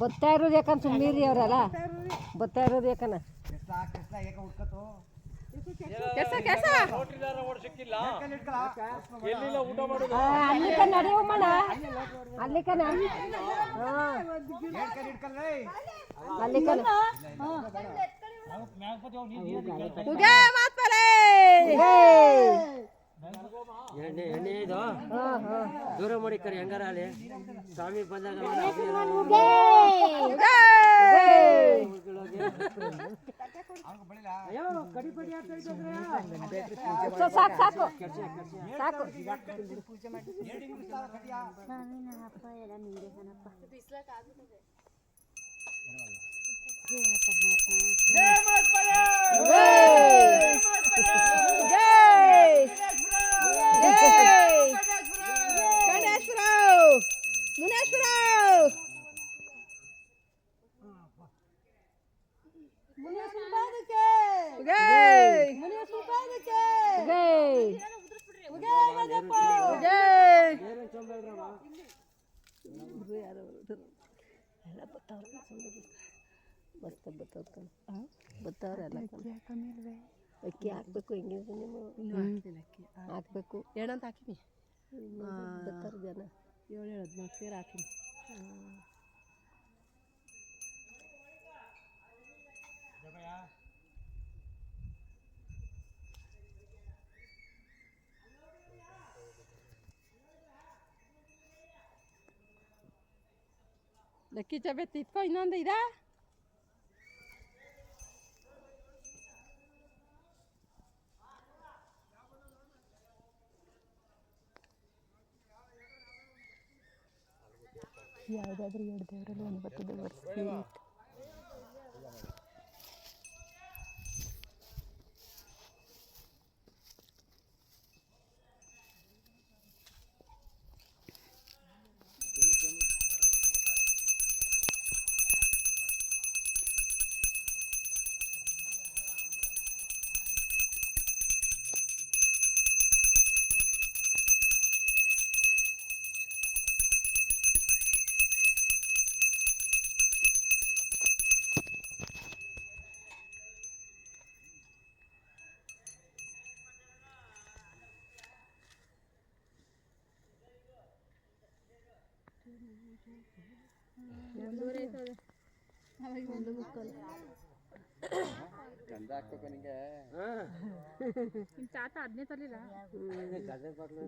ಬರ್ತಾ ಇರೋದು ಯಾಕಂತ ಸುಮ್ಮೀರಿ ಅವರಲ್ಲ ಬರ್ತಾ ಇರೋದು ಯಾಕನ ಅಲ್ಲಿಕ ನಡೆಯುವಮ್ಮಣ ಅಲ್ಲಿಕನ ಅಲ್ಲಿಕನ ಎಣ್ಣೆ ಇದು ದೂರ ಮಾಡಿ ಕರಿ ಹೆಂಗಾರ ಅಲ್ಲಿ ಸ್ವಾಮಿ ಬಂದಾಗ ಸಾಕು ಸಾಕು ಅಕ್ಕಿ ಹಾಕ್ಬೇಕು ಹಿಂಗೆ ಹಾಕ್ಬೇಕು ಏನಂತ ಹಾಕಿನಿ ಬರ್ತಾರೆ ಜನ 7-14 ಸೇರು ಹಾಕಿನಿ. ಲಕ್ಕಿ ಚಬೆ ತಿತ್ಕೋ ಇನ್ನೊಂದು ಇದಾ ಯಾವುದಾದ್ರೂ 2 ದೇವರಲ್ಲಿ ಒಂದು ಬರ್ತದೆ ಬರ್ಸಿ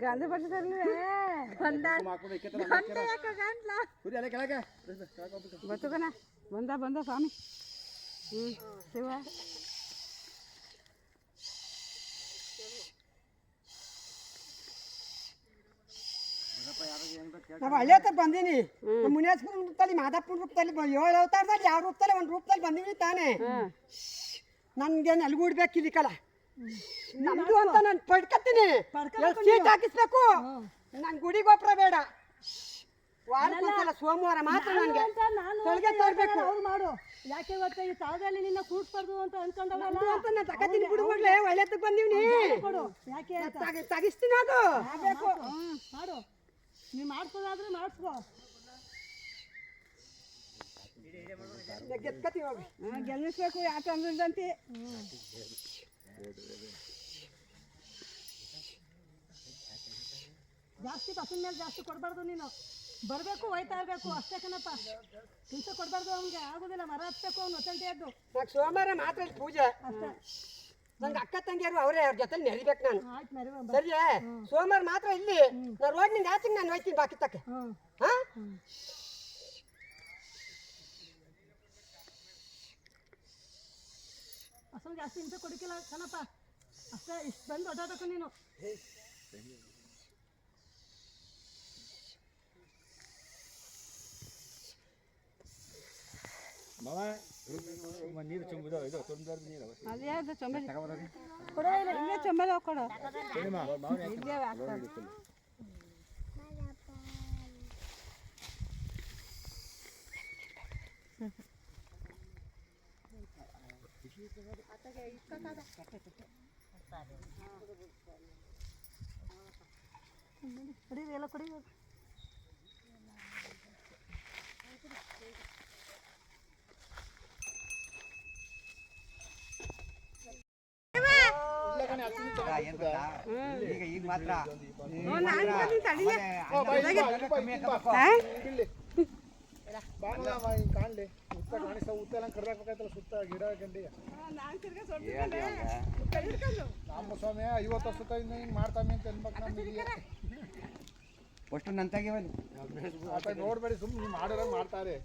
ಗಾಂಧಿ ಬಟ್ಟೆ ತರಲಿಲ್ಲ ಬರ್ತದನ ಬಂದ ಸ್ವಾಮಿ ಶಿವ ನಾವು ಹಳ್ಳಿ ಹತ್ರ ಬಂದೀನಿ ಮುನಿಯಾಸ್ಪುರ ರೂಪದಲ್ಲಿ ಮಾದಾಪುರ ರೂಪದಲ್ಲಿ 7 ಅವತಾರದಲ್ಲಿ ಯಾವ ರೂಪದಲ್ಲಿ ಒಂದು ರೂಪದಲ್ಲಿ ಬಂದೀನಿ ತಾನೇ ನನ್ಗೆ ನಲ್ಗೂಡ್ಬೇಕು ಇಲ್ಲಿಕಲ್ಲ ನಮ್ದು ಅಂತ ನಾನು ಪಡ್ಕತ್ತೀನಿ ಸೀಟ್ ಹಾಕಿಸ್ಬೇಕು ನನ್ ಗುಡಿ ಗೊಬ್ಬರ ಬೇಡ ವಾರಕ್ಕೊಂದ್ಸಲ ಸೋಮವಾರ ಮಾತ್ರ ನನಗೆ ತೊಳಗೆ ತರಬೇಕು ಮಾಡು ಯಾಕೆ ಇವತ್ತು ಈ ತಾಳದಲ್ಲಿ ನಿನ್ನ ಕೂಡ್ಸ್ಬಾರ್ದು ಅಂತ ಅನ್ಕೊಂಡವಲ್ಲ ಅಂತ ನಾನು ತಗತೀನಿ ಬಿಡುವಾಗ್ಲೇ ಒಳ್ಳೆದಕ್ಕೆ ಬಂದೀನಿ ಯಾಕೆ ತಗಿಸ್ತೀನಿ ಅದು ಮಾಡು ನೀವು ಮಾಡ್ಸೋದಾದ್ರೆ ಮಾಡಿಸ್ಕೋ ಗೆದ್ಕತ್ತೀವಿ ಹೋಗಿ ಗೆಲ್ಲಿಸ್ಬೇಕು ಯಾಕೆ ಅಂದಂತೆ ಜಾಸ್ತಿ ಪಸಂದ ಮೇಲೆ ಜಾಸ್ತಿ ಕೊಡಬಾರ್ದು ನೀನು ಬರಬೇಕು ಹೋಯ್ತಾ ಇರಬೇಕು ಅಷ್ಟೇ ಕಣಪ್ಪ ಹಿಂಸೆ ಕೊಡಬಾರ್ದು ಅವ್ನಿಗೆ ಆಗೋದಿಲ್ಲ ಮರ ಹತ್ಬೇಕು ಅವ್ನು ಒತ್ತಂಟೆ ಎದ್ದು నాకు ಸೋಮವಾರ ಮಾತ್ರ ಪೂಜೆ ಅಷ್ಟೇ ನಂಗೆ ಅಕ್ಕ ತಂಗಿಯರು ಅವರೇ ಅವ್ರ ಜೊತೆ ನೆರಿಬೇಕು ನಾನು ಆಯ್ತು ಮರಿವ ಸರಿಯೇ ಸೋಮವಾರ ಮಾತ್ರ ಇಲ್ಲಿ ನಾನು ರೋಡ್ನಿಂದ ಆಚೆಗೆ ನಾನು ಹೋಯ್ತೀನಿ ಬಾಕಿ ತಕ್ಕೆ ಹಾ ಅಸಲು ಜಾಸ್ತಿ ಹಿಂಸೆ ಕೊಡಕ್ಕಿಲ್ಲ ಕಣಪ್ಪ ಅಷ್ಟೇ ಇಷ್ಟು ಬಂದು ಓಡಾಡಬೇಕು ನೀನು ನೀರು ಚುಂಬುದು ಇದು ತುಂಬಿದ ನೀರು ಅದೇ ಅದು ಚೊಂಬಲಿ ಕೊಡೋ ಇಲ್ಲ ಇಲ್ಲೇ ಚೊಂಬಲಿ ಕೊಡು ಇಲ್ಲೇ ಹಾಕ್ತಾರೆ ಕುಡಿ ಎಲ್ಲ ಕುಡಿ ಈಗ ಮಾತ್ರ ಕಾಣ್ಲಿ ಉತ್ತ ಕಾಣಿಸ್ತಾ ಉತ್ತ ಎಲ್ಲ ಕರ್ದಾಕ್ಬೇಕಾಯ್ತಲ್ಲ ಸುತ್ತ ಗಿಡ ಗಂಡಿ ನಮ್ಮ ಸ್ವಾಮಿ 50 ವರ್ಷದಿಂದ ಹಿಂಗೆ ಮಾಡ್ತಾಮಿ ಅಂತ ಅನ್ಬೇಕು ನಮ್ಗೆ ಅಷ್ಟು ನಂತಾಗಿವಲ್ಲಿ ನೋಡ್ಬೇಡಿ ಸುಮ್ಮನೆ ಮಾಡೋರಂಗೆ ಮಾಡ್ತಾರೆ